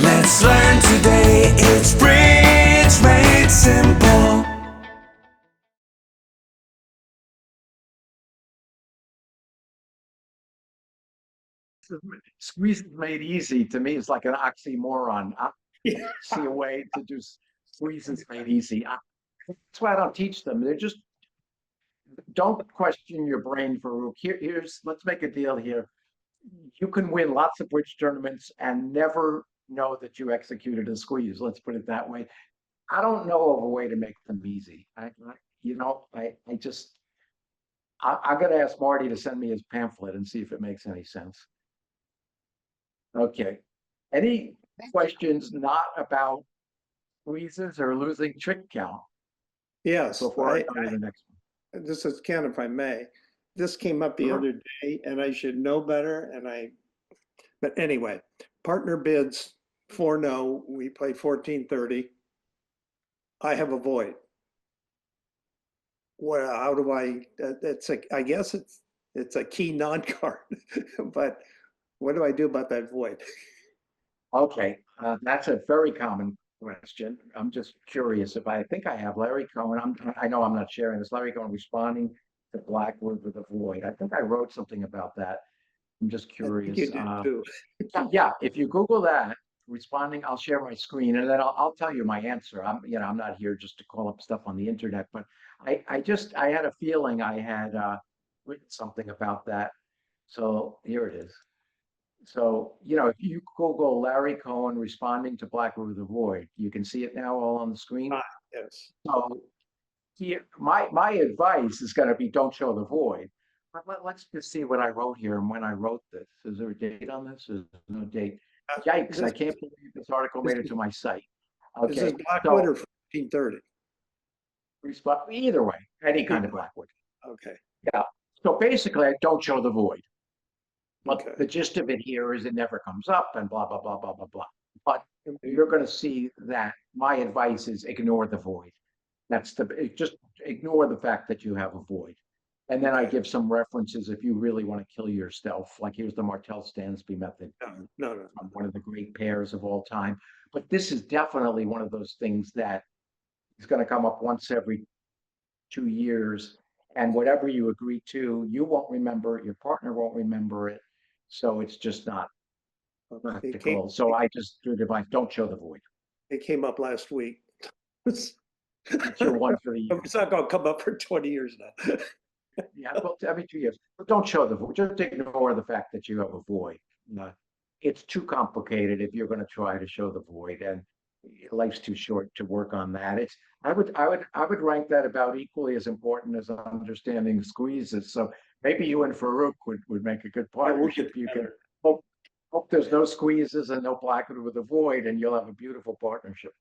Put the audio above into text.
Let's learn today. It's Bridge Made Simple. Squeeze is made easy to me is like an oxymoron. I see a way to do squeeze is made easy. That's why I don't teach them. They're just don't question your brain, Farouk. Here's let's make a deal here. You can win lots of bridge tournaments and never know that you executed a squeeze. Let's put it that way. I don't know of a way to make them easy. I just I'm gonna ask Marty to send me his pamphlet and see if it makes any sense. Okay. Any questions not about squeezes or losing trick count Yes, before I go to the next one? this is Ken, if I may. This came up the other day, and I should know better. But anyway, partner bids 4-no. We play 14-30. I have a void. Well, how do I? I guess it's a key non-card, but what do I do about that void? Okay, that's a very common question. I'm just curious if I think I have Larry Cohen. I know I'm not sharing this. Larry Cohen responding to Blackwood with a void. I think I wrote something about that. I'm just I think curious. you did too. Yeah, if you Google that, responding, I'll share my screen and then I'll tell you my answer. I'm not here just to call up stuff on the internet, but I had a feeling I had written something about that. So here it is. So, if you Google Larry Cohen responding to Blackwood with a void, you can see it now all on the screen. Yes. So here, my advice is going to be don't show the void. But let's just see what I wrote here and when I wrote this. Is there a date on this? There's no date. Yikes, I can't believe this article made it to my site. Is this Okay, Blackwood so or 14-30? either way, any kind of Blackwood. Okay. Yeah. So basically, I don't show the void. But Okay. the gist of it here is it never comes up and blah, blah, blah, blah, blah, blah. But you're going to see that my advice is ignore the void. Just ignore the fact that you have a void. And then I give some references if you really want to kill yourself. Like here's the Martel Stansby method, No. one of the great pairs of all time. But this is definitely one of those things that is going to come up once every 2 years. And whatever you agree to, you won't remember it, your partner won't remember it. So it's just not practical. So I just do the advice, don't show the void. It came up last week. It's your one for the year. It's not going to come up for 20 years now. Yeah, well, every 2 years. But don't show the void. Just ignore the fact that you have a void. It's too complicated if you're going to try to show the void, and life's too short to work on that. I would rank that about equally as important as understanding squeezes. So maybe you and Farouk would make a good partnership. You can hope there's no squeezes and no Blackwood with a void, and you'll have a beautiful partnership.